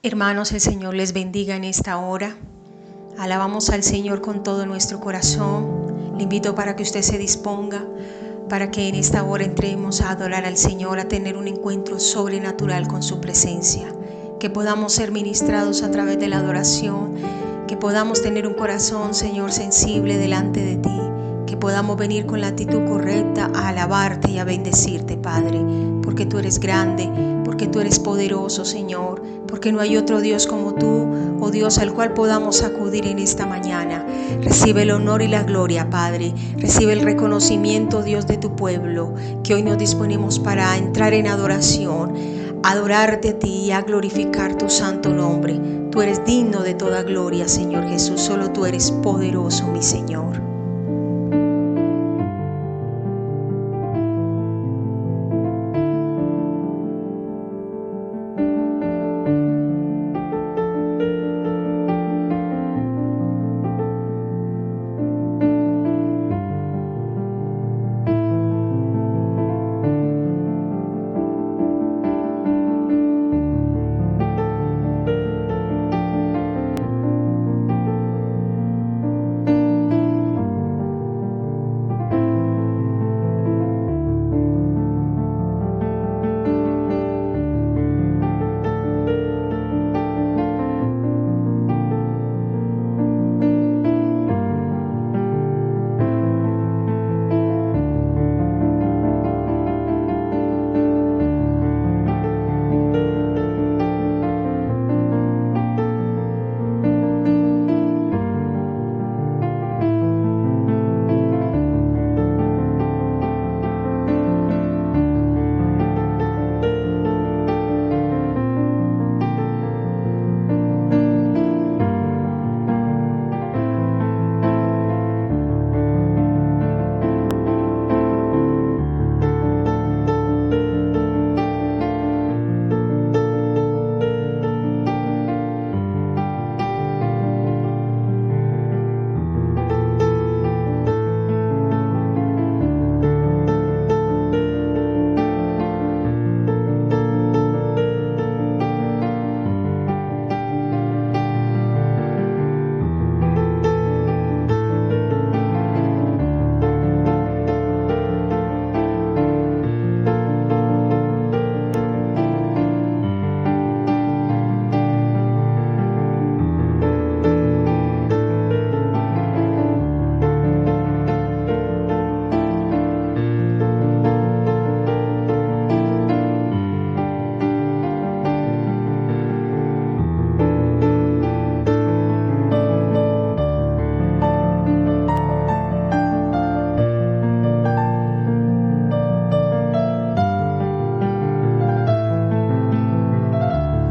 Hermanos, el Señor les bendiga en esta hora. Alabamos al Señor con todo nuestro corazón. Le invito para que usted se disponga, para que en esta hora entremos a adorar al Señor, a tener un encuentro sobrenatural con su presencia. Que podamos ser ministrados a través de la adoración, que podamos tener un corazón, Señor, sensible delante de ti, que podamos venir con la actitud correcta a alabarte y a bendecirte, Padre, porque tú eres grande, porque tú eres poderoso, Señor, porque no hay otro Dios como tú, oh Dios, al cual podamos acudir en esta mañana. Recibe el honor y la gloria, Padre. Recibe el reconocimiento, Dios, de tu pueblo, que hoy nos disponemos para entrar en adoración, a adorarte a ti y a glorificar tu santo nombre. Tú eres digno de toda gloria, Señor Jesús. Solo tú eres poderoso, mi Señor.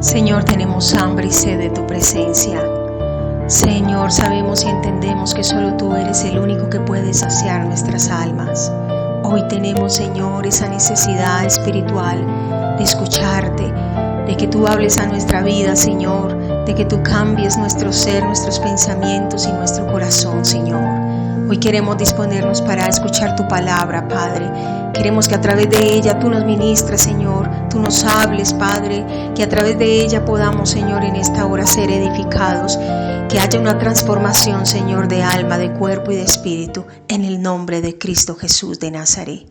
Señor, tenemos hambre y sed de tu presencia. Señor, sabemos y entendemos que solo tú eres el único que puede saciar nuestras almas. Hoy tenemos, Señor, esa necesidad espiritual de escucharte, de que tú hables a nuestra vida, Señor, de que tú cambies nuestro ser, nuestros pensamientos y nuestro corazón, Señor. Hoy queremos disponernos para escuchar tu palabra, Padre. Queremos que a través de ella tú nos ministres, Señor, tú nos hables, Padre, que a través de ella podamos, Señor, en esta hora ser edificados, que haya una transformación, Señor, de alma, de cuerpo y de espíritu, en el nombre de Cristo Jesús de Nazaret.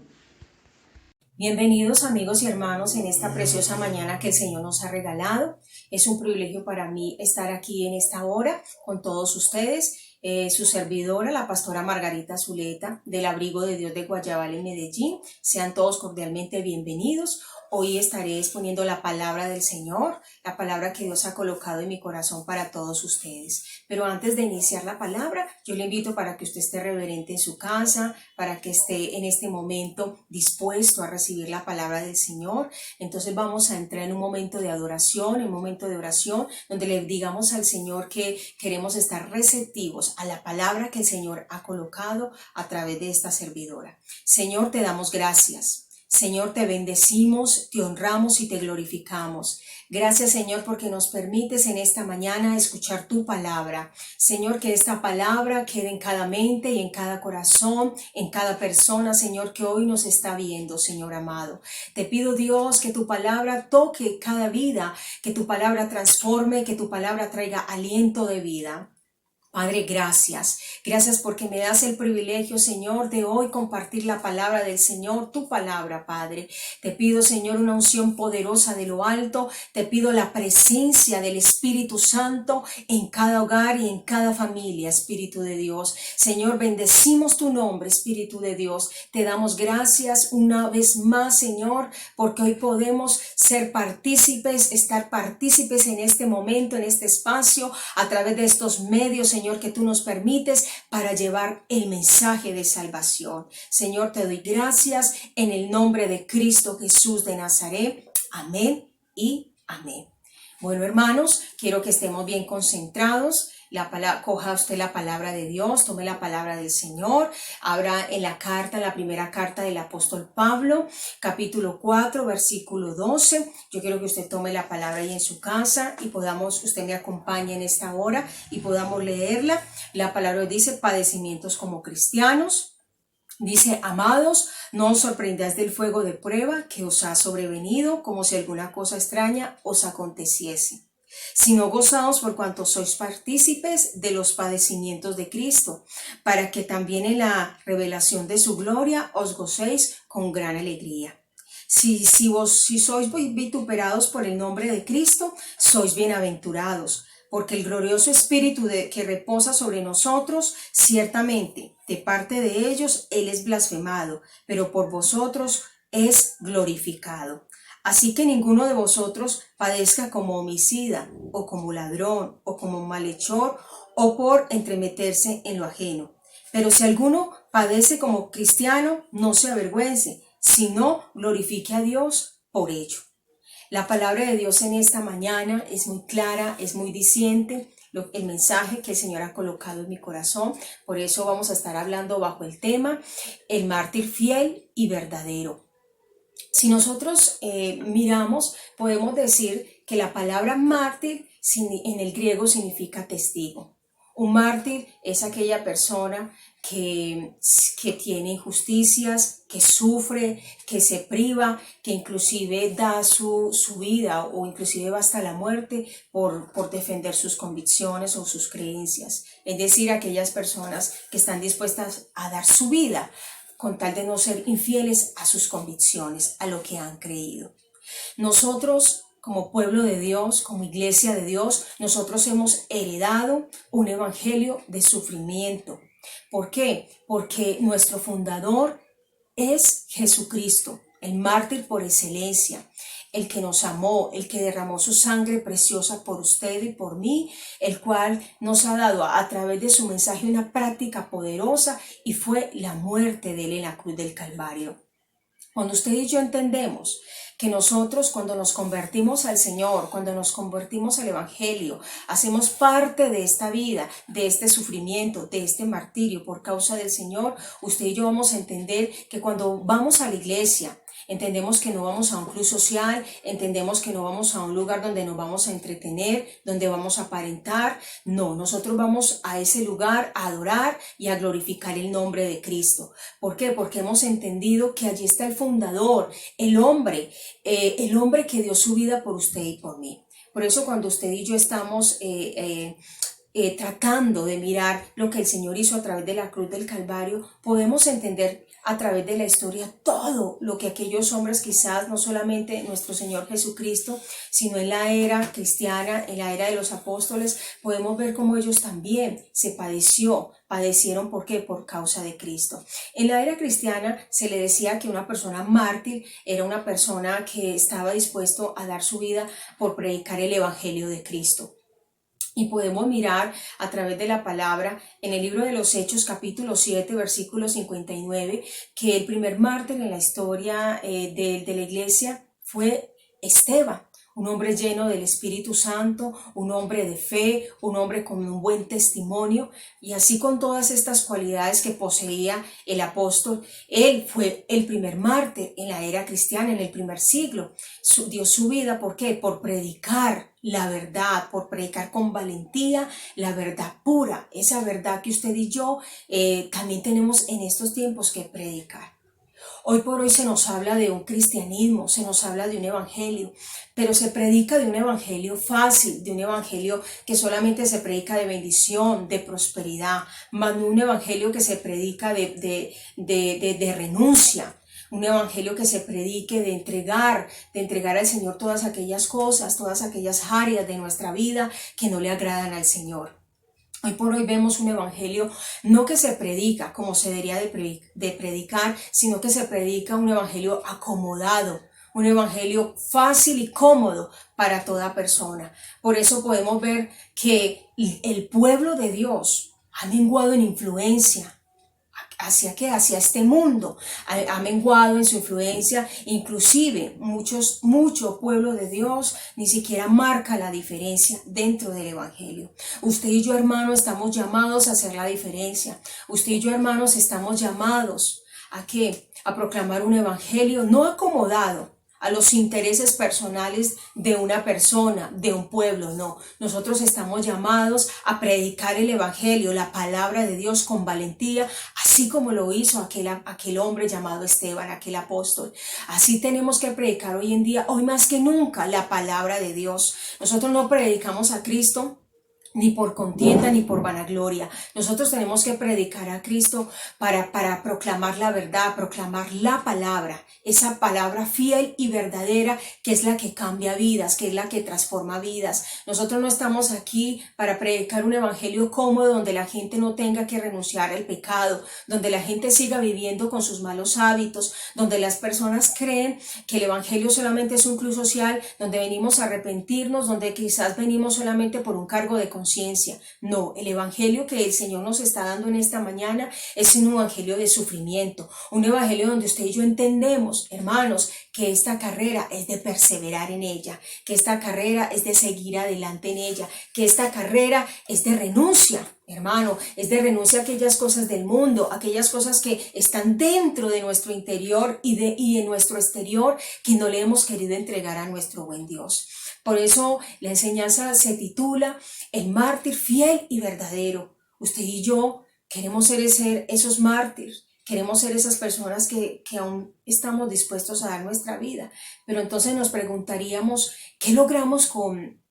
Bienvenidos, amigos y hermanos, en esta preciosa mañana que el Señor nos ha regalado. Es un privilegio para mí estar aquí en esta hora con todos ustedes. Su servidora, la pastora Margarita Zuleta, del Abrigo de Dios de Guayabal en Medellín. Sean todos cordialmente bienvenidos. Hoy estaré exponiendo la palabra del Señor, la palabra que Dios ha colocado en mi corazón para todos ustedes. Pero antes de iniciar la palabra, yo le invito para que usted esté reverente en su casa, para que esté en este momento dispuesto a recibir la palabra del Señor. Entonces vamos a entrar en un momento de adoración, en un momento de oración, donde le digamos al Señor que queremos estar receptivos a la palabra que el Señor ha colocado a través de esta servidora. Señor, te damos gracias. Señor, te bendecimos, te honramos y te glorificamos. Gracias, Señor, porque nos permites en esta mañana escuchar tu palabra. Señor, que esta palabra quede en cada mente y en cada corazón, en cada persona, Señor, que hoy nos está viendo, Señor amado. Te pido, Dios, que tu palabra toque cada vida, que tu palabra transforme, que tu palabra traiga aliento de vida. Padre, gracias. Gracias porque me das el privilegio, Señor, de hoy compartir la palabra del Señor, tu palabra, Padre. Te pido, Señor, una unción poderosa de lo alto. Te pido la presencia del Espíritu Santo en cada hogar y en cada familia, Espíritu de Dios. Señor, bendecimos tu nombre, Espíritu de Dios. Te damos gracias una vez más, Señor, porque hoy podemos ser partícipes, estar partícipes en este momento, en este espacio, a través de estos medios, Señor, que tú nos permites para llevar el mensaje de salvación. Señor, te doy gracias en el nombre de Cristo Jesús de Nazaret. Amén y amén. Bueno, hermanos, quiero que estemos bien concentrados. Coja usted la palabra de Dios, tome la palabra del Señor, abra en la primera carta del apóstol Pablo, capítulo 4, versículo 12. Yo quiero que usted tome la palabra ahí en su casa y usted me acompañe en esta hora y podamos leerla. La palabra dice: padecimientos como cristianos. Dice: amados, no os sorprendáis del fuego de prueba que os ha sobrevenido, como si alguna cosa extraña os aconteciese, sino gozaos por cuanto sois partícipes de los padecimientos de Cristo, para que también en la revelación de su gloria os gocéis con gran alegría. Si sois vituperados por el nombre de Cristo, sois bienaventurados, porque el glorioso Espíritu que reposa sobre nosotros, ciertamente, de parte de ellos, Él es blasfemado, pero por vosotros es glorificado. Así que ninguno de vosotros padezca como homicida, o como ladrón, o como malhechor, o por entremeterse en lo ajeno. Pero si alguno padece como cristiano, no se avergüence, sino glorifique a Dios por ello. La palabra de Dios en esta mañana es muy clara, es muy diciente, el mensaje que el Señor ha colocado en mi corazón. Por eso vamos a estar hablando bajo el tema: el mártir fiel y verdadero. Si nosotros miramos, podemos decir que la palabra mártir en el griego significa testigo. Un mártir es aquella persona que tiene injusticias, que sufre, que se priva, que inclusive da su vida o inclusive va hasta la muerte por defender sus convicciones o sus creencias. Es decir, aquellas personas que están dispuestas a dar su vida con tal de no ser infieles a sus convicciones, a lo que han creído. Nosotros, como pueblo de Dios, como iglesia de Dios, nosotros hemos heredado un evangelio de sufrimiento. ¿Por qué? Porque nuestro fundador es Jesucristo, el mártir por excelencia, el que nos amó, el que derramó su sangre preciosa por usted y por mí, el cual nos ha dado a través de su mensaje una práctica poderosa, y fue la muerte de él en la cruz del Calvario. Cuando usted y yo entendemos que nosotros, cuando nos convertimos al Señor, cuando nos convertimos al Evangelio, hacemos parte de esta vida, de este sufrimiento, de este martirio por causa del Señor, usted y yo vamos a entender que cuando vamos a la iglesia, entendemos que no vamos a un club social, entendemos que no vamos a un lugar donde nos vamos a entretener, donde vamos a aparentar. No, nosotros vamos a ese lugar a adorar y a glorificar el nombre de Cristo. ¿Por qué? Porque hemos entendido que allí está el fundador, el hombre que dio su vida por usted y por mí. Por eso cuando usted y yo estamos tratando de mirar lo que el Señor hizo a través de la cruz del Calvario, podemos entender a través de la historia todo lo que aquellos hombres, quizás no solamente nuestro Señor Jesucristo, sino en la era cristiana, en la era de los apóstoles, podemos ver cómo ellos también padecieron. ¿Por qué? Por causa de Cristo. En la era cristiana se le decía que una persona mártir era una persona que estaba dispuesto a dar su vida por predicar el evangelio de Cristo. Y podemos mirar a través de la palabra en el libro de los Hechos, capítulo 7, versículo 59, que el primer mártir en la historia de la iglesia fue Esteban, un hombre lleno del Espíritu Santo, un hombre de fe, un hombre con un buen testimonio, y así con todas estas cualidades que poseía el apóstol, él fue el primer mártir en la era cristiana, en el primer siglo. Dio su vida, ¿por qué? Por predicar la verdad, por predicar con valentía la verdad pura, esa verdad que usted y yo también tenemos en estos tiempos que predicar. Hoy por hoy se nos habla de un cristianismo, se nos habla de un evangelio, pero se predica de un evangelio fácil, de un evangelio que solamente se predica de bendición, de prosperidad, más no un evangelio que se predica de renuncia. Un evangelio que se predique de entregar al Señor todas aquellas cosas, todas aquellas áreas de nuestra vida que no le agradan al Señor. Hoy por hoy vemos un evangelio no que se predica como se debería de predicar, sino que se predica un evangelio acomodado, un evangelio fácil y cómodo para toda persona. Por eso podemos ver que el pueblo de Dios ha menguado en influencia. ¿Hacia qué? Hacia este mundo. Ha menguado en su influencia, inclusive mucho pueblo de Dios ni siquiera marca la diferencia dentro del evangelio. Usted y yo, hermanos, estamos llamados a hacer la diferencia. Usted y yo, hermanos, estamos llamados ¿a qué? A proclamar un evangelio no acomodado a los intereses personales de una persona, de un pueblo, no. Nosotros estamos llamados a predicar el evangelio, la palabra de Dios con valentía, así como lo hizo aquel hombre llamado Esteban, aquel apóstol. Así tenemos que predicar hoy en día, hoy más que nunca, la palabra de Dios. Nosotros no predicamos a Cristo ni por contienda ni por vanagloria. Nosotros tenemos que predicar a Cristo para proclamar la verdad, proclamar la palabra, esa palabra fiel y verdadera que es la que cambia vidas, que es la que transforma vidas. Nosotros no estamos aquí para predicar un evangelio cómodo donde la gente no tenga que renunciar al pecado, donde la gente siga viviendo con sus malos hábitos, donde las personas creen que el evangelio solamente es un club social, donde venimos a arrepentirnos, donde quizás venimos solamente por un cargo de conciencia. No, el evangelio que el Señor nos está dando en esta mañana es un evangelio de sufrimiento, un evangelio donde usted y yo entendemos, hermanos, que esta carrera es de perseverar en ella, que esta carrera es de seguir adelante en ella, que esta carrera es de renuncia, hermano, es de renuncia a aquellas cosas del mundo, aquellas cosas que están dentro de nuestro interior y en nuestro exterior que no le hemos querido entregar a nuestro buen Dios. Por eso la enseñanza se titula El mártir fiel y verdadero. Usted y yo queremos ser esos mártires, queremos ser esas personas que aún estamos dispuestos a dar nuestra vida. Pero entonces nos preguntaríamos, ¿qué logramos con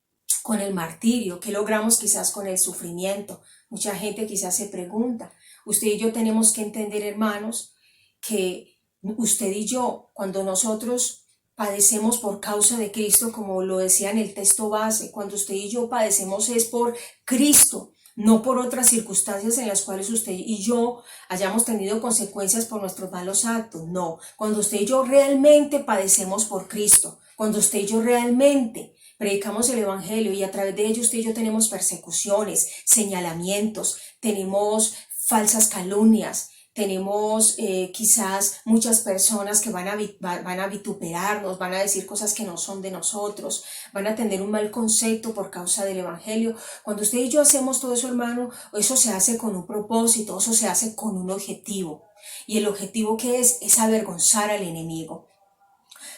el martirio? ¿Qué logramos quizás con el sufrimiento? Mucha gente quizás se pregunta. Usted y yo tenemos que entender, hermanos, que usted y yo, cuando nosotros padecemos por causa de Cristo, como lo decía en el texto base, cuando usted y yo padecemos es por Cristo, no por otras circunstancias en las cuales usted y yo hayamos tenido consecuencias por nuestros malos actos. No, cuando usted y yo realmente padecemos por Cristo, cuando usted y yo realmente predicamos el evangelio y a través de ello usted y yo tenemos persecuciones, señalamientos, tenemos falsas calumnias, tenemos quizás muchas personas que van a vituperarnos, van a decir cosas que no son de nosotros, van a tener un mal concepto por causa del evangelio. Cuando usted y yo hacemos todo eso, hermano, eso se hace con un propósito, eso se hace con un objetivo. Y el objetivo que es avergonzar al enemigo.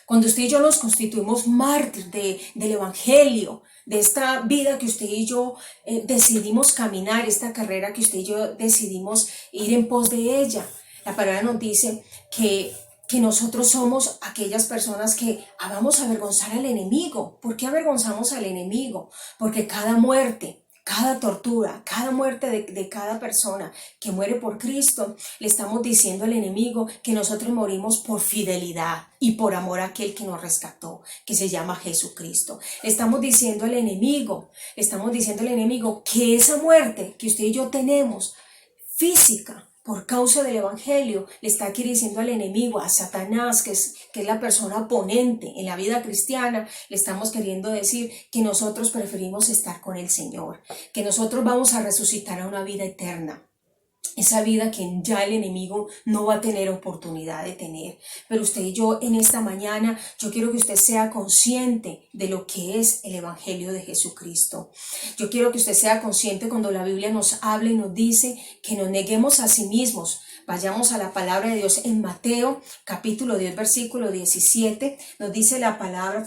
Cuando usted y yo nos constituimos mártir del evangelio, de esta vida que usted y yo decidimos caminar, esta carrera que usted y yo decidimos ir en pos de ella, la palabra nos dice que nosotros somos aquellas personas que vamos a avergonzar al enemigo. ¿Por qué avergonzamos al enemigo? Porque cada muerte, cada tortura, cada muerte de cada persona que muere por Cristo, le estamos diciendo al enemigo que nosotros morimos por fidelidad y por amor a aquel que nos rescató, que se llama Jesucristo. Le estamos diciendo al enemigo que esa muerte que usted y yo tenemos, física, por causa del evangelio, le está aquí diciendo al enemigo, a Satanás, que es la persona oponente en la vida cristiana, le estamos queriendo decir que nosotros preferimos estar con el Señor, que nosotros vamos a resucitar a una vida eterna. esa vida que ya el enemigo no va a tener oportunidad de tener. Pero usted y yo en esta mañana, yo quiero que usted sea consciente de lo que es el Evangelio de Jesucristo. Yo quiero que usted sea consciente cuando la Biblia nos habla y nos dice que nos neguemos a sí mismos. Vayamos a la palabra de Dios en Mateo capítulo 10 versículo 17. Nos dice la palabra,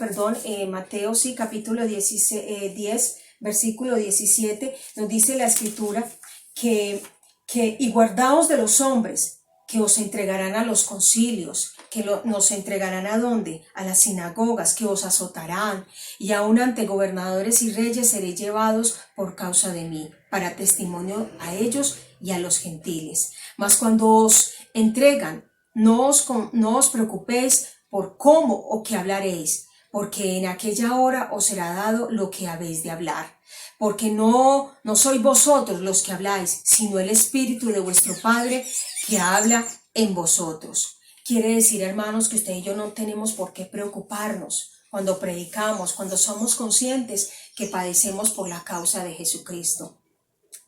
Mateo sí, capítulo 10 versículo 17. Nos dice la escritura y guardaos de los hombres que os entregarán a los concilios, nos entregarán ¿a dónde? A las sinagogas, que os azotarán, y aun ante gobernadores y reyes seréis llevados por causa de mí, para testimonio a ellos y a los gentiles. Mas cuando os entregan, no os preocupéis por cómo o qué hablaréis, porque en aquella hora os será dado lo que habéis de hablar. Porque no sois vosotros los que habláis, sino el Espíritu de vuestro Padre que habla en vosotros. Quiere decir, hermanos, que usted y yo no tenemos por qué preocuparnos cuando predicamos, cuando somos conscientes que padecemos por la causa de Jesucristo.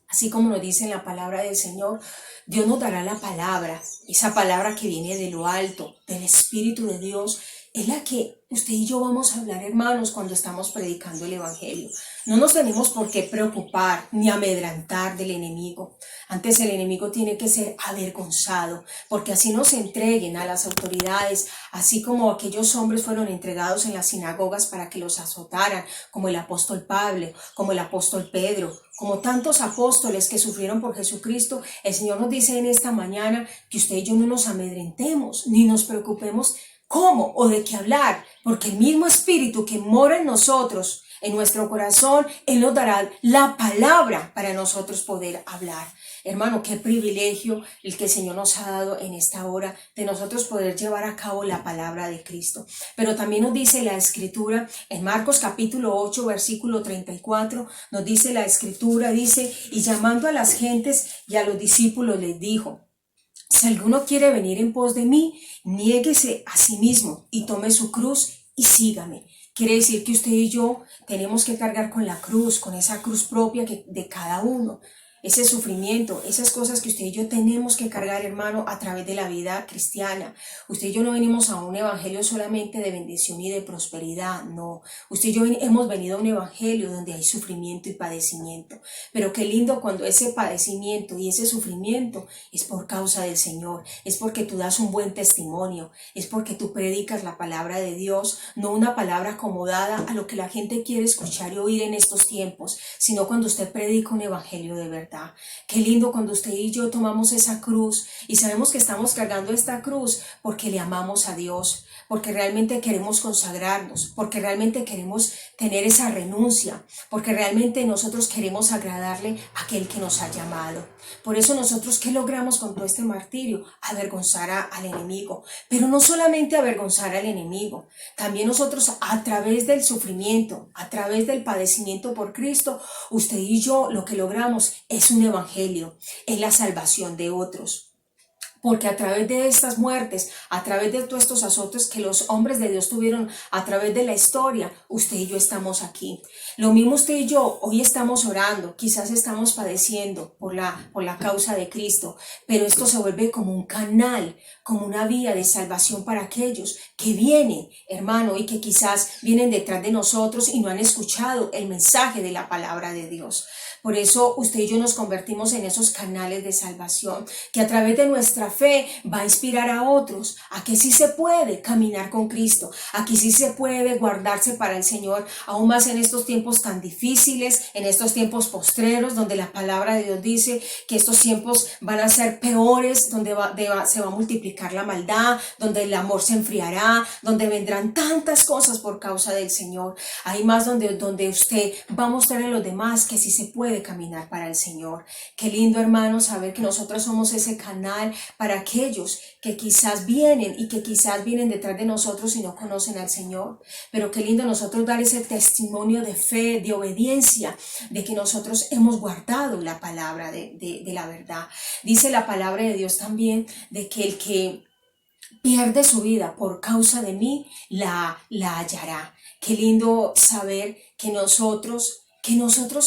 Así como nos dice en la palabra del Señor, Dios nos dará la palabra, esa palabra que viene de lo alto, del Espíritu de Dios, es la que usted y yo vamos a hablar, hermanos, cuando estamos predicando el Evangelio. No nos tenemos por qué preocupar ni amedrantar del enemigo. Antes el enemigo tiene que ser avergonzado, porque así nos entreguen a las autoridades, así como aquellos hombres fueron entregados en las sinagogas para que los azotaran, como el apóstol Pablo, como el apóstol Pedro, como tantos apóstoles que sufrieron por Jesucristo. El Señor nos dice en esta mañana que usted y yo no nos amedrentemos, ni nos preocupemos cómo o de qué hablar, porque el mismo Espíritu que mora en nosotros, en nuestro corazón, Él nos dará la palabra para nosotros poder hablar. Hermano, qué privilegio el que el Señor nos ha dado en esta hora de nosotros poder llevar a cabo la palabra de Cristo. Pero también nos dice la Escritura en Marcos capítulo 8 versículo 34, nos dice la Escritura, dice, y llamando a las gentes y a los discípulos les dijo: si alguno quiere venir en pos de mí, niéguese a sí mismo y tome su cruz y sígame. Quiere decir que usted y yo tenemos que cargar con la cruz, con esa cruz propia de cada uno. Ese sufrimiento, esas cosas que usted y yo tenemos que cargar, hermano, a través de la vida cristiana. Usted y yo no venimos a un evangelio solamente de bendición y de prosperidad, no. Usted y yo hemos venido a un evangelio donde hay sufrimiento y padecimiento. Pero qué lindo cuando ese padecimiento y ese sufrimiento es por causa del Señor, es porque tú das un buen testimonio, es porque tú predicas la palabra de Dios, no una palabra acomodada a lo que la gente quiere escuchar y oír en estos tiempos, sino cuando usted predica un evangelio de verdad. Qué lindo cuando usted y yo tomamos esa cruz y sabemos que estamos cargando esta cruz porque le amamos a Dios, porque realmente queremos consagrarnos, porque realmente queremos tener esa renuncia, porque realmente nosotros queremos agradarle a aquel que nos ha llamado. Por eso nosotros, ¿qué logramos con todo este martirio? Avergonzar al enemigo, pero no solamente avergonzar al enemigo, también nosotros a través del sufrimiento, a través del padecimiento por Cristo, usted y yo lo que logramos es un evangelio, es la salvación de otros. Porque a través de estas muertes, a través de todos estos azotes que los hombres de Dios tuvieron a través de la historia, usted y yo estamos aquí. Lo mismo usted y yo, hoy estamos orando, quizás estamos padeciendo por la causa de Cristo, pero esto se vuelve como un canal, como una vía de salvación para aquellos que vienen, hermano, y que quizás vienen detrás de nosotros y no han escuchado el mensaje de la palabra de Dios. Por eso usted y yo nos convertimos en esos canales de salvación que a través de nuestra fe va a inspirar a otros a que sí se puede caminar con Cristo, a que sí se puede guardarse para el Señor, aún más en estos tiempos tan difíciles, en estos tiempos postreros, donde la palabra de Dios dice que estos tiempos van a ser peores, donde se va a multiplicar la maldad, donde el amor se enfriará, donde vendrán tantas cosas por causa del Señor. Hay más donde usted va a mostrar a los demás que sí se puede caminar para el Señor. Qué lindo, hermano, saber que nosotros somos ese canal para aquellos que quizás vienen y que quizás vienen detrás de nosotros y no conocen al Señor. Pero qué lindo nosotros dar ese testimonio de fe, de obediencia, de que nosotros hemos guardado la palabra de la verdad. Dice la palabra de Dios también de que el que pierde su vida por causa de mí, la hallará. Qué lindo saber que nosotros,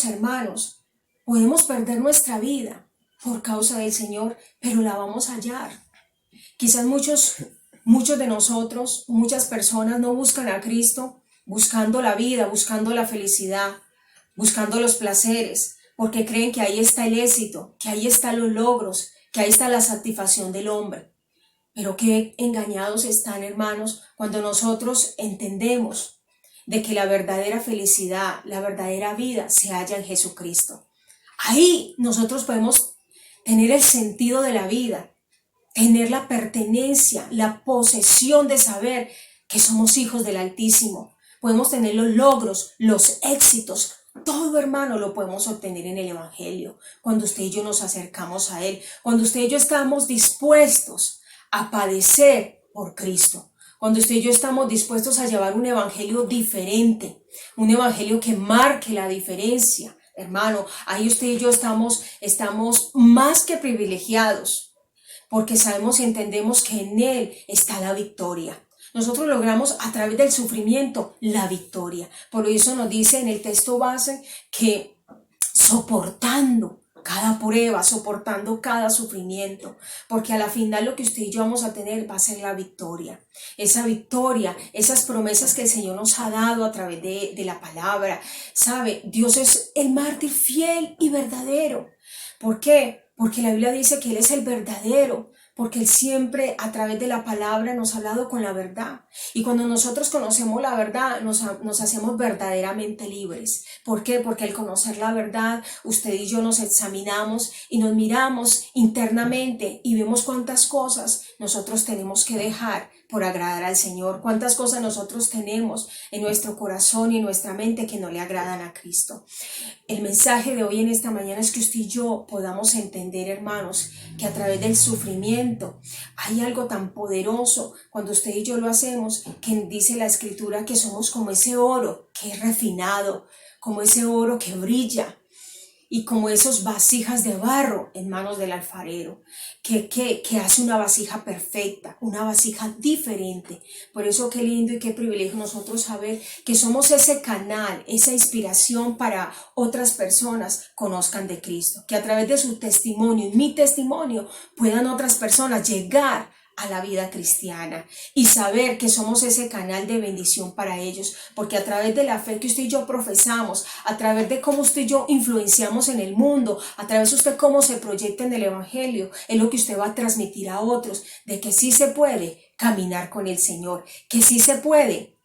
hermanos, podemos perder nuestra vida, por causa del Señor, pero la vamos a hallar. Quizás muchos de nosotros, muchas personas no buscan a Cristo buscando la vida, buscando la felicidad, buscando los placeres, porque creen que ahí está el éxito, que ahí están los logros, que ahí está la satisfacción del hombre. Pero qué engañados están, hermanos, cuando nosotros entendemos de que la verdadera felicidad, la verdadera vida se halla en Jesucristo. Ahí nosotros podemos tener el sentido de la vida, tener la pertenencia, la posesión de saber que somos hijos del Altísimo. Podemos tener los logros, los éxitos, todo, hermano, lo podemos obtener en el Evangelio, cuando usted y yo nos acercamos a Él, cuando usted y yo estamos dispuestos a padecer por Cristo, cuando usted y yo estamos dispuestos a llevar un Evangelio diferente, un Evangelio que marque la diferencia. Hermano, ahí usted y yo estamos más que privilegiados, porque sabemos y entendemos que en Él está la victoria. Nosotros logramos a través del sufrimiento la victoria. Por eso nos dice en el texto base que soportando cada prueba, soportando cada sufrimiento, porque a la final lo que usted y yo vamos a tener va a ser la victoria. Esa victoria, esas promesas que el Señor nos ha dado a través de la palabra. ¿Sabe? Dios es el mártir fiel y verdadero. ¿Por qué? Porque la Biblia dice que Él es el verdadero, porque Él siempre a través de la palabra nos ha hablado con la verdad. Y cuando nosotros conocemos la verdad, nos hacemos verdaderamente libres. ¿Por qué? Porque al conocer la verdad, usted y yo nos examinamos y nos miramos internamente y vemos cuántas cosas nosotros tenemos que dejar por agradar al Señor, cuántas cosas nosotros tenemos en nuestro corazón y en nuestra mente que no le agradan a Cristo. El mensaje de hoy en esta mañana es que usted y yo podamos entender, hermanos, que a través del sufrimiento hay algo tan poderoso cuando usted y yo lo hacemos, que dice la Escritura que somos como ese oro que es refinado, como ese oro que brilla, y como esos vasijas de barro en manos del alfarero, que hace una vasija perfecta, una vasija diferente. Por eso qué lindo y qué privilegio nosotros saber que somos ese canal, esa inspiración para otras personas conozcan de Cristo, que a través de su testimonio y mi testimonio puedan otras personas llegar a la vida cristiana y saber que somos ese canal de bendición para ellos, porque a través de la fe que usted y yo profesamos, a través de cómo usted y yo influenciamos en el mundo, a través de usted cómo se proyecta en el Evangelio, es lo que usted va a transmitir a otros, de que sí se puede caminar con el Señor, que sí se puede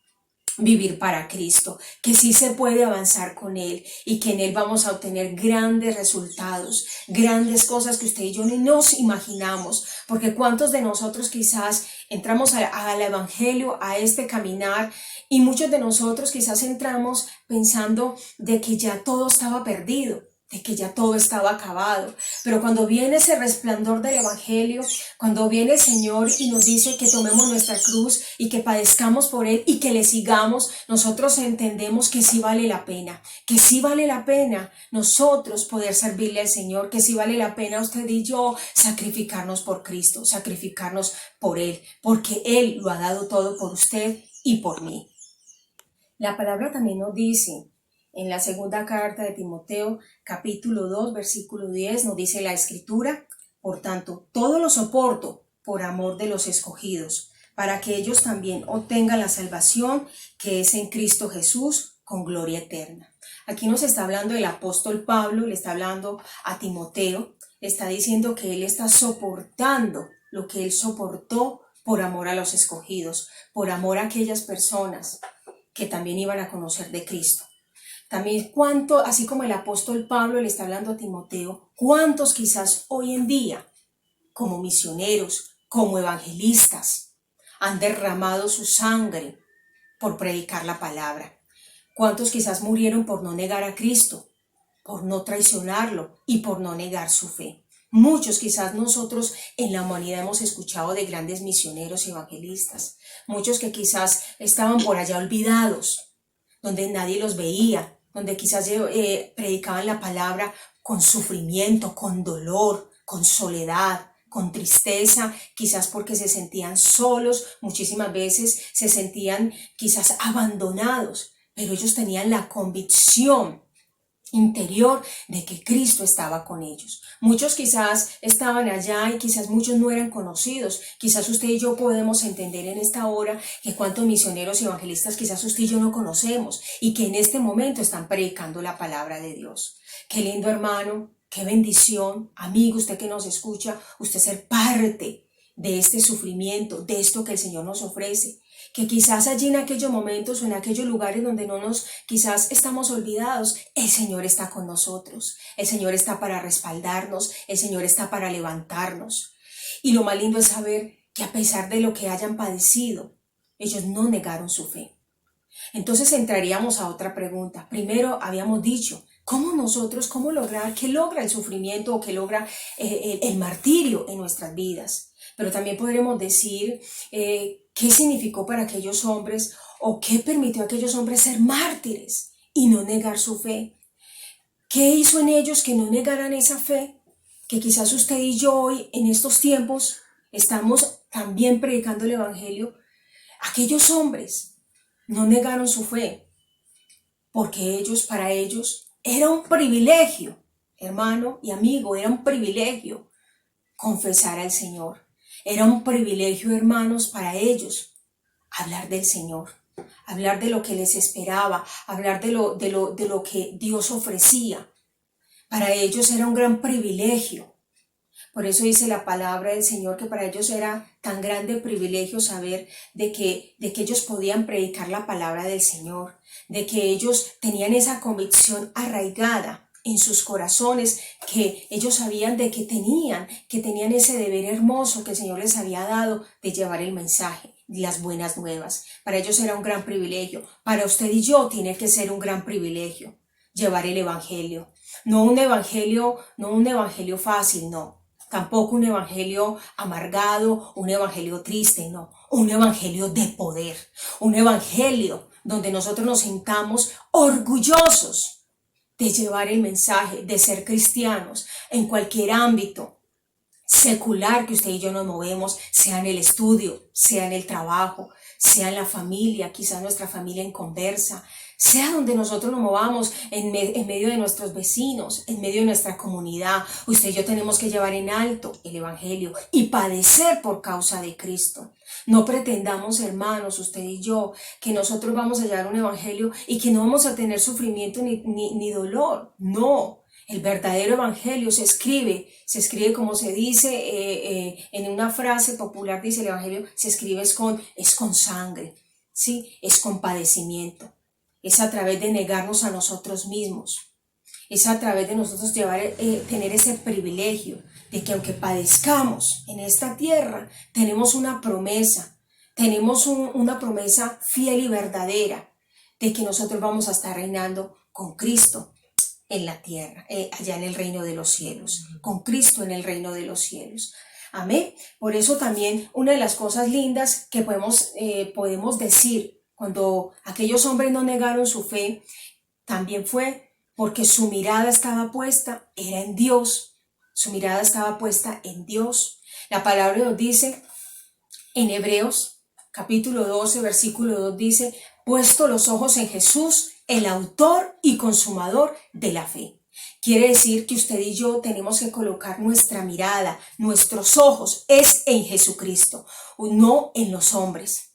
vivir para Cristo, que sí se puede avanzar con Él y que en Él vamos a obtener grandes resultados, grandes cosas que usted y yo ni nos imaginamos, porque cuántos de nosotros quizás entramos al Evangelio, a este caminar, y muchos de nosotros quizás entramos pensando de que ya todo estaba perdido, de que ya todo estaba acabado. Pero cuando viene ese resplandor del Evangelio, cuando viene el Señor y nos dice que tomemos nuestra cruz y que padezcamos por Él y que le sigamos, nosotros entendemos que sí vale la pena, que sí vale la pena nosotros poder servirle al Señor, que sí vale la pena usted y yo sacrificarnos por Cristo, sacrificarnos por Él, porque Él lo ha dado todo por usted y por mí. La palabra también nos dice, en la segunda carta de Timoteo, capítulo 2, versículo 10, nos dice la Escritura: por tanto, todo lo soporto por amor de los escogidos, para que ellos también obtengan la salvación que es en Cristo Jesús con gloria eterna. Aquí nos está hablando el apóstol Pablo, le está hablando a Timoteo, le está diciendo que él está soportando lo que él soportó por amor a los escogidos, por amor a aquellas personas que también iban a conocer de Cristo. También así como el apóstol Pablo le está hablando a Timoteo, cuántos quizás hoy en día, como misioneros, como evangelistas, han derramado su sangre por predicar la palabra. Cuántos quizás murieron por no negar a Cristo, por no traicionarlo y por no negar su fe. Muchos quizás nosotros en la humanidad hemos escuchado de grandes misioneros y evangelistas, muchos que quizás estaban por allá olvidados, donde nadie los veía, donde quizás predicaban la palabra con sufrimiento, con dolor, con soledad, con tristeza, quizás porque se sentían solos, muchísimas veces se sentían quizás abandonados, pero ellos tenían la convicción interior de que Cristo estaba con ellos. Muchos quizás estaban allá y quizás muchos no eran conocidos. Quizás usted y yo podemos entender en esta hora que cuántos misioneros y evangelistas quizás usted y yo no conocemos y que en este momento están predicando la palabra de Dios. Qué lindo, hermano, qué bendición, amigo, usted que nos escucha, usted ser parte de este sufrimiento, de esto que el Señor nos ofrece. Que quizás allí en aquellos momentos o en aquellos lugares donde quizás estamos olvidados, el Señor está con nosotros, el Señor está para respaldarnos, el Señor está para levantarnos. Y lo más lindo es saber que a pesar de lo que hayan padecido, ellos no negaron su fe. Entonces entraríamos a otra pregunta. Primero habíamos dicho, ¿cómo lograr, qué logra el sufrimiento o qué logra el martirio en nuestras vidas? Pero también podremos decir qué significó para aquellos hombres o qué permitió a aquellos hombres ser mártires y no negar su fe. ¿Qué hizo en ellos que no negaran esa fe? Que quizás usted y yo hoy en estos tiempos estamos también predicando el evangelio. Aquellos hombres no negaron su fe porque para ellos era un privilegio, hermano y amigo, era un privilegio confesar al Señor. Era un privilegio, hermanos, para ellos hablar del Señor, hablar de lo que les esperaba, hablar de lo que Dios ofrecía. Para ellos era un gran privilegio. Por eso dice la palabra del Señor que para ellos era tan grande privilegio saber de que ellos podían predicar la palabra del Señor, de que ellos tenían esa convicción arraigada en sus corazones, que ellos sabían de que tenían ese deber hermoso que el Señor les había dado de llevar el mensaje, las buenas nuevas. Para ellos era un gran privilegio. Para usted y yo tiene que ser un gran privilegio llevar el evangelio. No un evangelio fácil, no. Tampoco un evangelio amargado, un evangelio triste, no. Un evangelio de poder. Un evangelio donde nosotros nos sintamos orgullosos de llevar el mensaje, de ser cristianos en cualquier ámbito secular que usted y yo nos movemos, sea en el estudio, sea en el trabajo, sea en la familia, quizás nuestra familia en conversa, sea donde nosotros nos movamos, en medio de nuestros vecinos, en medio de nuestra comunidad. Usted y yo tenemos que llevar en alto el evangelio y padecer por causa de Cristo. No pretendamos, hermanos, usted y yo, que nosotros vamos a llevar un evangelio y que no vamos a tener sufrimiento ni dolor. No, el verdadero evangelio se escribe como se dice en una frase popular, dice el evangelio, se escribe es con sangre, ¿sí? Es con padecimiento. Es a través de negarnos a nosotros mismos. Es a través de nosotros tener ese privilegio de que aunque padezcamos en esta tierra, tenemos una promesa. Tenemos una promesa fiel y verdadera de que nosotros vamos a estar reinando con Cristo en la tierra, allá en el reino de los cielos. Con Cristo en el reino de los cielos. Amén. Por eso también una de las cosas lindas que podemos decir cuando aquellos hombres no negaron su fe, también fue porque su mirada estaba puesta, era en Dios. Su mirada estaba puesta en Dios. La palabra nos dice en Hebreos, capítulo 12, versículo 2, dice, puesto los ojos en Jesús, el autor y consumador de la fe. Quiere decir que usted y yo tenemos que colocar nuestra mirada, nuestros ojos, es en Jesucristo, no en los hombres.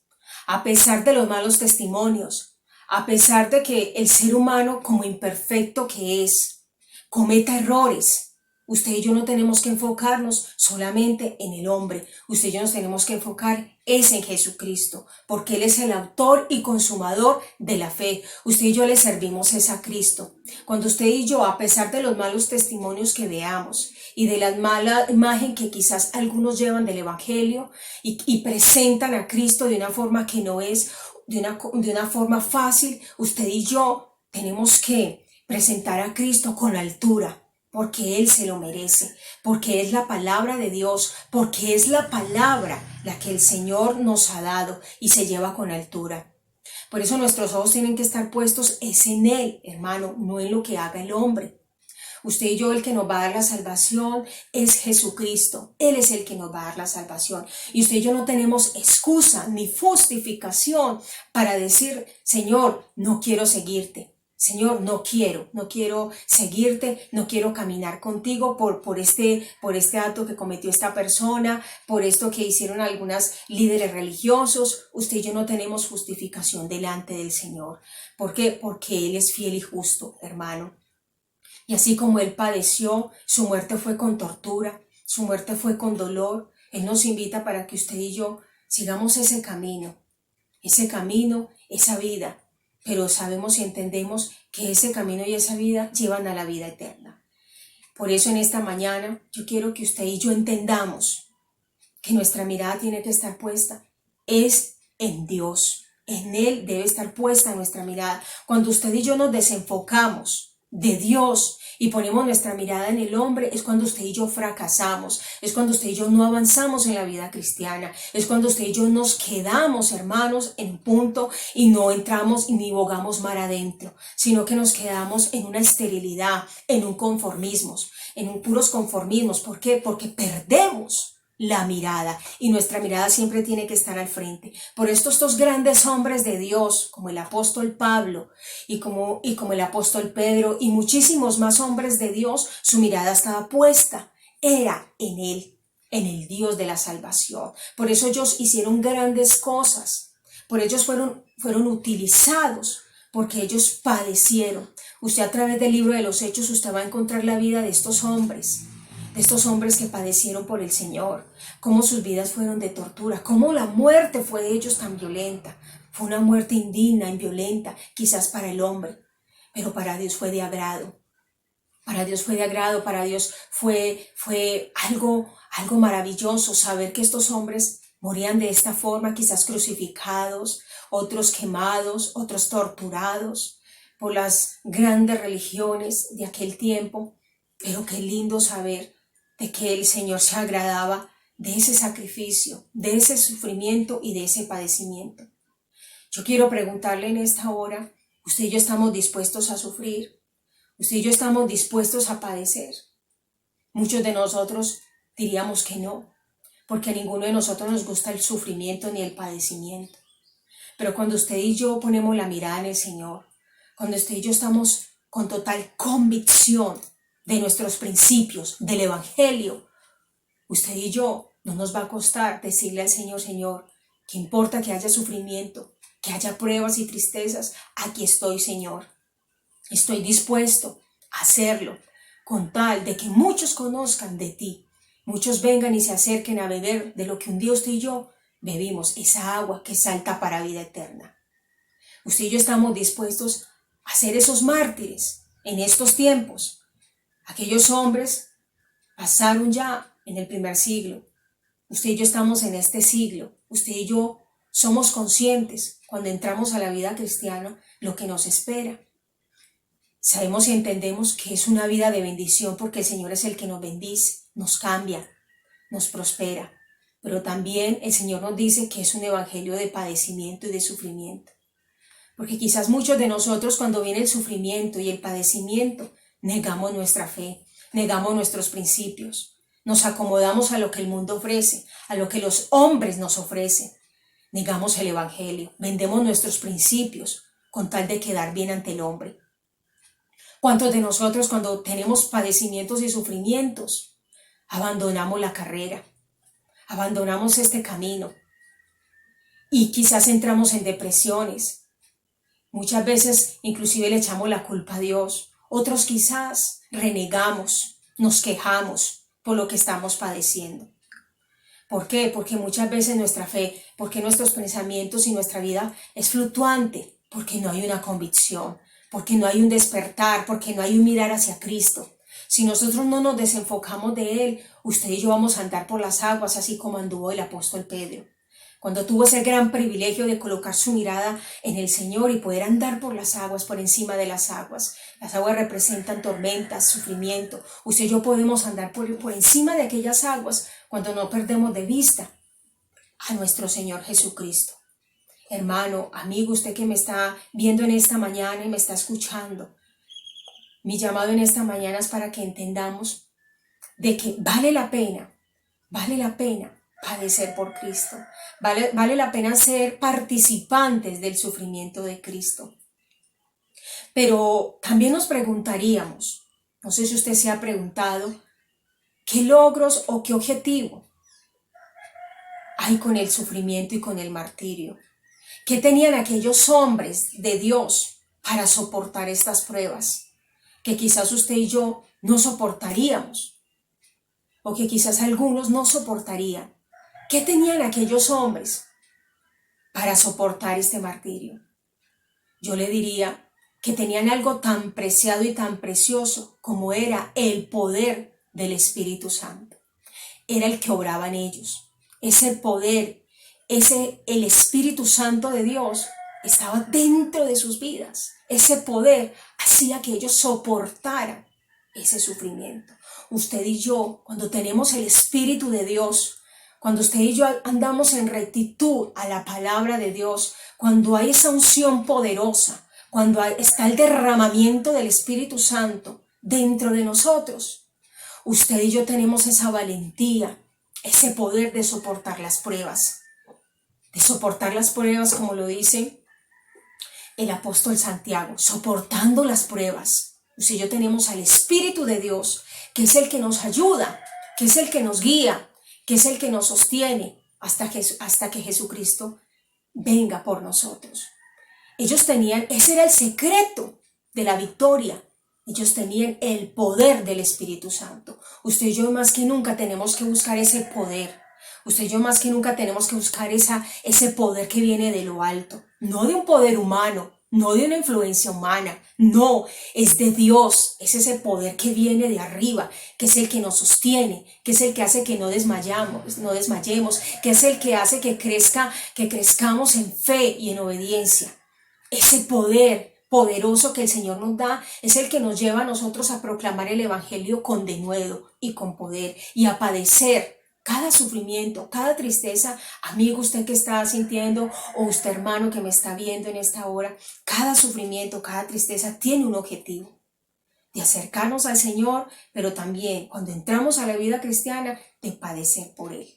A pesar de los malos testimonios, a pesar de que el ser humano, como imperfecto que es, cometa errores, usted y yo no tenemos que enfocarnos solamente en el hombre. Usted y yo nos tenemos que enfocar es en Jesucristo, porque Él es el autor y consumador de la fe. Usted y yo le servimos es a Cristo. Cuando usted y yo, a pesar de los malos testimonios que veamos y de la mala imagen que quizás algunos llevan del evangelio y presentan a Cristo de una forma que no es de una forma fácil, usted y yo tenemos que presentar a Cristo con altura, porque Él se lo merece, porque es la palabra de Dios, porque es la palabra la que el Señor nos ha dado y se lleva con altura. Por eso nuestros ojos tienen que estar puestos es en Él, hermano, no en lo que haga el hombre. Usted y yo, el que nos va a dar la salvación es Jesucristo. Él es el que nos va a dar la salvación. Y usted y yo no tenemos excusa ni justificación para decir, Señor, no quiero seguirte. Señor, no quiero seguirte, no quiero caminar contigo por este acto que cometió esta persona, por esto que hicieron algunos líderes religiosos. Usted y yo no tenemos justificación delante del Señor. ¿Por qué? Porque Él es fiel y justo, hermano. Y así como Él padeció, su muerte fue con tortura, su muerte fue con dolor. Él nos invita para que usted y yo sigamos ese camino, esa vida. Pero sabemos y entendemos que ese camino y esa vida llevan a la vida eterna. Por eso en esta mañana yo quiero que usted y yo entendamos que nuestra mirada tiene que estar puesta es en Dios. En Él debe estar puesta nuestra mirada. Cuando usted y yo nos desenfocamos de Dios y ponemos nuestra mirada en el hombre, es cuando usted y yo fracasamos, es cuando usted y yo no avanzamos en la vida cristiana, es cuando usted y yo nos quedamos, hermanos, en punto y no entramos ni bogamos mar adentro, sino que nos quedamos en una esterilidad, en un conformismo, en un puros conformismos. ¿Por qué? Porque perdemos la mirada, y nuestra mirada siempre tiene que estar al frente. Por esto estos grandes hombres de Dios, como el apóstol Pablo y como el apóstol Pedro y muchísimos más hombres de Dios, su mirada estaba puesta, era en Él, en el Dios de la salvación. Por eso ellos hicieron grandes cosas, por ellos fueron utilizados, porque ellos padecieron. Usted a través del libro de los Hechos, usted va a encontrar la vida de estos hombres que padecieron por el Señor, cómo sus vidas fueron de tortura, cómo la muerte fue de ellos tan violenta. Fue una muerte indigna, violenta, quizás para el hombre, pero para Dios fue de agrado. Para Dios fue de agrado, para Dios fue algo maravilloso saber que estos hombres morían de esta forma, quizás crucificados, otros quemados, otros torturados por las grandes religiones de aquel tiempo. Pero qué lindo saber de que el Señor se agradaba de ese sacrificio, de ese sufrimiento y de ese padecimiento. Yo quiero preguntarle en esta hora, ¿usted y yo estamos dispuestos a sufrir? ¿Usted y yo estamos dispuestos a padecer? Muchos de nosotros diríamos que no, porque a ninguno de nosotros nos gusta el sufrimiento ni el padecimiento. Pero cuando usted y yo ponemos la mirada en el Señor, cuando usted y yo estamos con total convicción de nuestros principios, del Evangelio, usted y yo no nos va a costar decirle al Señor, Señor, que importa que haya sufrimiento, que haya pruebas y tristezas, aquí estoy, Señor. Estoy dispuesto a hacerlo, con tal de que muchos conozcan de ti, muchos vengan y se acerquen a beber de lo que un día usted y yo bebimos, esa agua que salta para vida eterna. Usted y yo estamos dispuestos a ser esos mártires en estos tiempos. Aquellos hombres pasaron ya en el primer siglo. Usted y yo estamos en este siglo. Usted y yo somos conscientes cuando entramos a la vida cristiana lo que nos espera. Sabemos y entendemos que es una vida de bendición porque el Señor es el que nos bendice, nos cambia, nos prospera. Pero también el Señor nos dice que es un evangelio de padecimiento y de sufrimiento. Porque quizás muchos de nosotros cuando viene el sufrimiento y el padecimiento, negamos nuestra fe, negamos nuestros principios, nos acomodamos a lo que el mundo ofrece, a lo que los hombres nos ofrecen, negamos el evangelio, vendemos nuestros principios con tal de quedar bien ante el hombre. ¿Cuántos de nosotros cuando tenemos padecimientos y sufrimientos abandonamos la carrera, abandonamos este camino y quizás entramos en depresiones? Muchas veces inclusive le echamos la culpa a Dios. Otros quizás renegamos, nos quejamos por lo que estamos padeciendo. ¿Por qué? Porque muchas veces nuestra fe, porque nuestros pensamientos y nuestra vida es fluctuante, porque no hay una convicción, porque no hay un despertar, porque no hay un mirar hacia Cristo. Si nosotros no nos desenfocamos de Él, usted y yo vamos a andar por las aguas, así como anduvo el apóstol Pedro. Cuando tuvo ese gran privilegio de colocar su mirada en el Señor y poder andar por las aguas, por encima de las aguas. Las aguas representan tormentas, sufrimiento. Usted y yo podemos andar por encima de aquellas aguas cuando no perdemos de vista a nuestro Señor Jesucristo. Hermano, amigo, usted que me está viendo en esta mañana y me está escuchando, mi llamado en esta mañana es para que entendamos de que vale la pena padecer por Cristo. Vale la pena ser participantes del sufrimiento de Cristo. Pero también nos preguntaríamos, no sé si usted se ha preguntado, ¿qué logros o qué objetivo hay con el sufrimiento y con el martirio? ¿Qué tenían aquellos hombres de Dios para soportar estas pruebas? Que quizás usted y yo no soportaríamos, o que quizás algunos no soportarían. ¿Qué tenían aquellos hombres para soportar este martirio? Yo le diría que tenían algo tan preciado y tan precioso como era el poder del Espíritu Santo. Era el que obraba en ellos. Ese poder, el Espíritu Santo de Dios estaba dentro de sus vidas. Ese poder hacía que ellos soportaran ese sufrimiento. Usted y yo, cuando tenemos el Espíritu de Dios, cuando usted y yo andamos en rectitud a la palabra de Dios, cuando hay esa unción poderosa, cuando está el derramamiento del Espíritu Santo dentro de nosotros, usted y yo tenemos esa valentía, ese poder de soportar las pruebas. De soportar las pruebas, como lo dice el apóstol Santiago, soportando las pruebas. Usted y yo tenemos al Espíritu de Dios, que es el que nos ayuda, que es el que nos guía, que es el que nos sostiene hasta que Jesucristo venga por nosotros. Ellos tenían, ese era el secreto de la victoria. Ellos tenían el poder del Espíritu Santo. Usted y yo más que nunca tenemos que buscar ese poder. Usted y yo más que nunca tenemos que buscar ese poder que viene de lo alto. No de un poder humano, no de una influencia humana. No, es de Dios. Es ese poder que viene de arriba, que es el que nos sostiene, que es el que hace que no desmayemos, que es el que hace que crezcamos en fe y en obediencia. Ese poder poderoso que el Señor nos da es el que nos lleva a nosotros a proclamar el Evangelio con denuedo y con poder y a padecer cada sufrimiento, cada tristeza. Amigo, usted que está sintiendo, o usted hermano que me está viendo en esta hora, cada sufrimiento, cada tristeza tiene un objetivo: de acercarnos al Señor, pero también cuando entramos a la vida cristiana, de padecer por Él.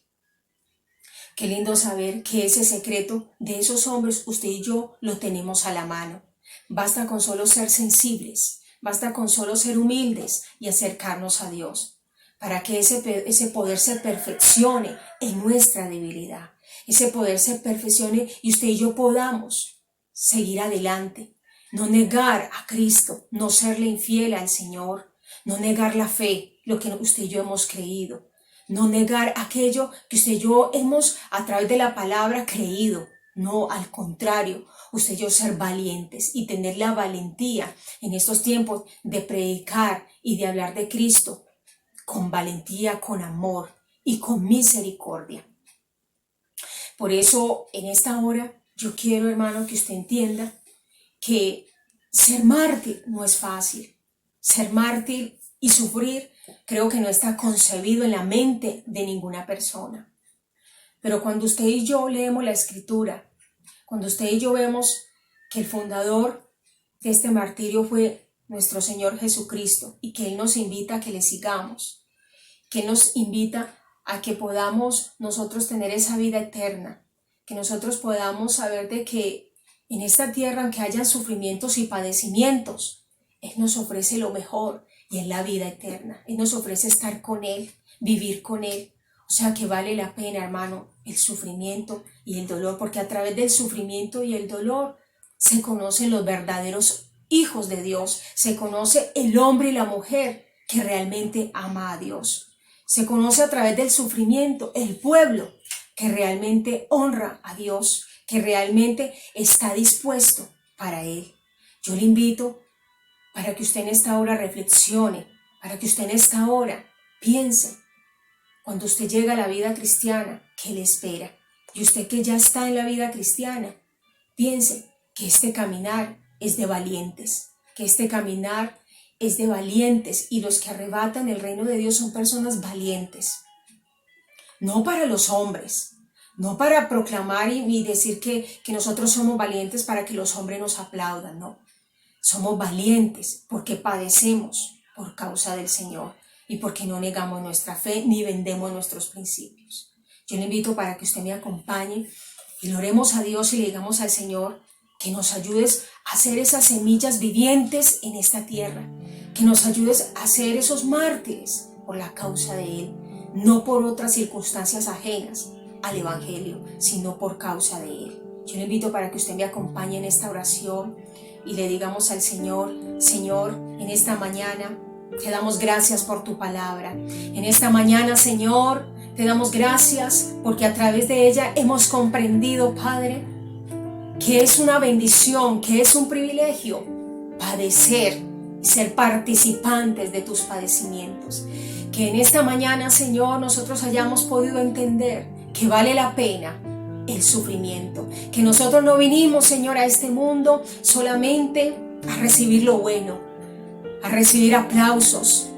Qué lindo saber que ese secreto de esos hombres, usted y yo lo tenemos a la mano. Basta con solo ser sensibles, basta con solo ser humildes y acercarnos a Dios, para que ese poder se perfeccione en nuestra debilidad. Ese poder se perfeccione y usted y yo podamos seguir adelante. No negar a Cristo, no serle infiel al Señor, no negar la fe, lo que usted y yo hemos creído. No negar aquello que usted y yo hemos a través de la palabra creído. No, al contrario, usted y yo ser valientes y tener la valentía en estos tiempos de predicar y de hablar de Cristo con valentía, con amor y con misericordia. Por eso en esta hora yo quiero, hermano, que usted entienda que ser mártir no es fácil. Ser mártir y sufrir creo que no está concebido en la mente de ninguna persona. Pero cuando usted y yo leemos la Escritura, cuando usted y yo vemos que el fundador de este martirio fue nuestro Señor Jesucristo y que Él nos invita a que le sigamos, que Él nos invita a que podamos nosotros tener esa vida eterna, que nosotros podamos saber de que en esta tierra, aunque haya sufrimientos y padecimientos, Él nos ofrece lo mejor y es la vida eterna. Él nos ofrece estar con Él, vivir con Él. O sea que vale la pena, hermano, el sufrimiento y el dolor, porque a través del sufrimiento y el dolor se conocen los verdaderos hijos de Dios, se conoce el hombre y la mujer que realmente ama a Dios. Se conoce a través del sufrimiento el pueblo que realmente honra a Dios, que realmente está dispuesto para Él. Yo le invito para que usted en esta hora reflexione, para que usted en esta hora piense, cuando usted llega a la vida cristiana, ¿qué le espera? Y usted que ya está en la vida cristiana, piense que este caminar es de valientes, que este caminar es de valientes y los que arrebatan el reino de Dios son personas valientes. No para los hombres, no para proclamar y decir que nosotros somos valientes para que los hombres nos aplaudan, no. Somos valientes porque padecemos por causa del Señor y porque no negamos nuestra fe ni vendemos nuestros principios. Yo le invito para que usted me acompañe y le oremos a Dios y le digamos al Señor que nos ayudes a ser esas semillas vivientes en esta tierra, que nos ayudes a ser esos mártires por la causa de Él, no por otras circunstancias ajenas al Evangelio, sino por causa de Él. Yo le invito para que usted me acompañe en esta oración y le digamos al Señor: Señor, en esta mañana te damos gracias por tu palabra. En esta mañana, Señor, te damos gracias porque a través de ella hemos comprendido, Padre, que es una bendición, que es un privilegio padecer y ser participantes de tus padecimientos. Que en esta mañana, Señor, nosotros hayamos podido entender que vale la pena el sufrimiento, que nosotros no vinimos, Señor, a este mundo solamente a recibir lo bueno, a recibir aplausos,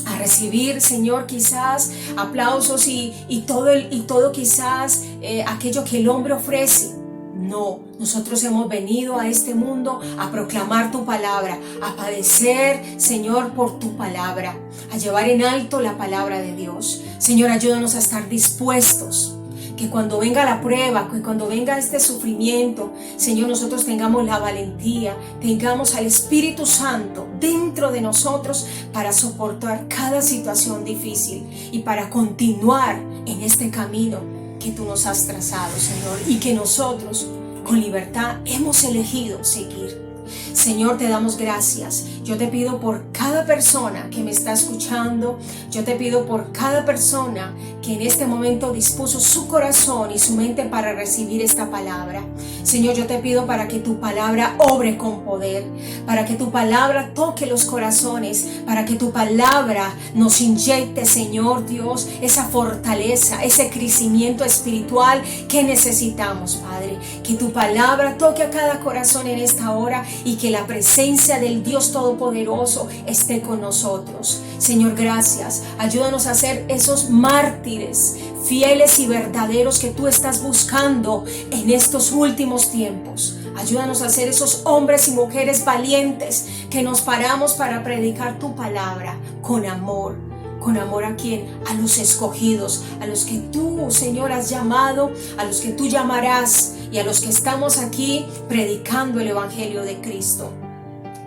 a recibir, Señor, quizás aplausos y todo quizás aquello que el hombre ofrece. No, nosotros hemos venido a este mundo a proclamar tu palabra, a padecer, Señor, por tu palabra, a llevar en alto la palabra de Dios. Señor, ayúdanos a estar dispuestos, que cuando venga la prueba, que cuando venga este sufrimiento, Señor, nosotros tengamos la valentía, tengamos al Espíritu Santo dentro de nosotros para soportar cada situación difícil y para continuar en este camino que tú nos has trazado, Señor, y que nosotros con libertad hemos elegido seguir. Señor, te damos gracias. Yo te pido por cada persona que me está escuchando. Yo te pido por cada persona que en este momento dispuso su corazón y su mente para recibir esta palabra. Señor, yo te pido para que tu palabra obre con poder, para que tu palabra toque los corazones, para que tu palabra nos inyecte, Señor Dios, esa fortaleza, ese crecimiento espiritual que necesitamos, Padre. Que tu palabra toque a cada corazón en esta hora y que la presencia del Dios Todopoderoso esté con nosotros. Señor, gracias. Ayúdanos a ser esos mártires fieles y verdaderos que tú estás buscando en estos últimos tiempos. Ayúdanos a ser esos hombres y mujeres valientes que nos paramos para predicar tu palabra con amor. ¿Con amor a quién? A los escogidos, a los que tú, Señor, has llamado, a los que tú llamarás y a los que estamos aquí predicando el Evangelio de Cristo.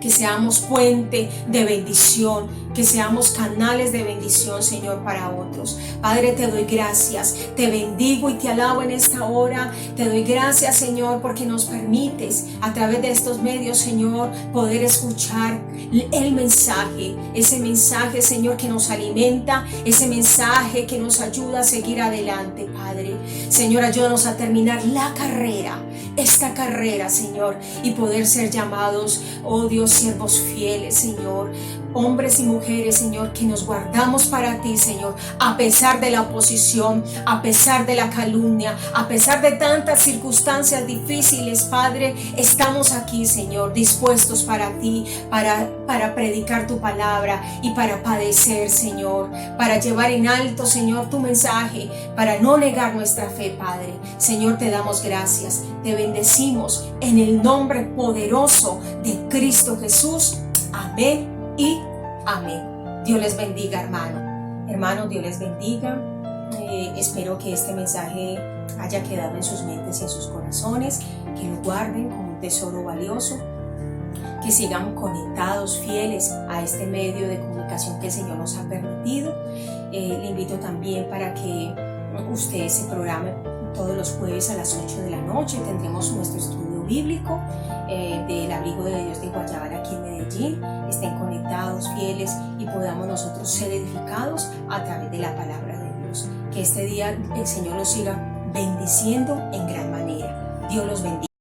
Que seamos puente de bendición, que seamos canales de bendición, Señor, para otros. Padre, te doy gracias, te bendigo y te alabo en esta hora. Te doy gracias, Señor, porque nos permites a través de estos medios, Señor, poder escuchar el mensaje, ese mensaje, Señor, que nos alimenta, ese mensaje que nos ayuda a seguir adelante, Padre. Señor, ayúdanos a terminar la carrera, esta carrera, Señor, y poder ser llamados, oh Dios, siervos fieles, Señor, hombres y mujeres, Señor, que nos guardamos para ti, Señor, a pesar de la oposición, a pesar de la calumnia, a pesar de tantas circunstancias difíciles, Padre, estamos aquí, Señor, dispuestos para ti, para predicar tu palabra y para padecer, Señor, para llevar en alto, Señor, tu mensaje, para no negar nuestra fe, Padre. Señor, te damos gracias, te bendecimos en el nombre poderoso de Cristo Jesús. Amén y amén. Dios les bendiga, hermano. Hermanos, Dios les bendiga. Espero que este mensaje haya quedado en sus mentes y en sus corazones, que lo guarden como un tesoro valioso, que sigan conectados, fieles a este medio de comunicación que el Señor nos ha permitido. Le invito también para que usted se programe todos los jueves a las 8 de la noche. Tendremos nuestro estudio bíblico del Abrigo de Dios de Guayabal aquí en Medellín. Estén conectados, fieles y podamos nosotros ser edificados a través de la palabra de Dios. Que este día el Señor los siga bendiciendo en gran manera. Dios los bendiga.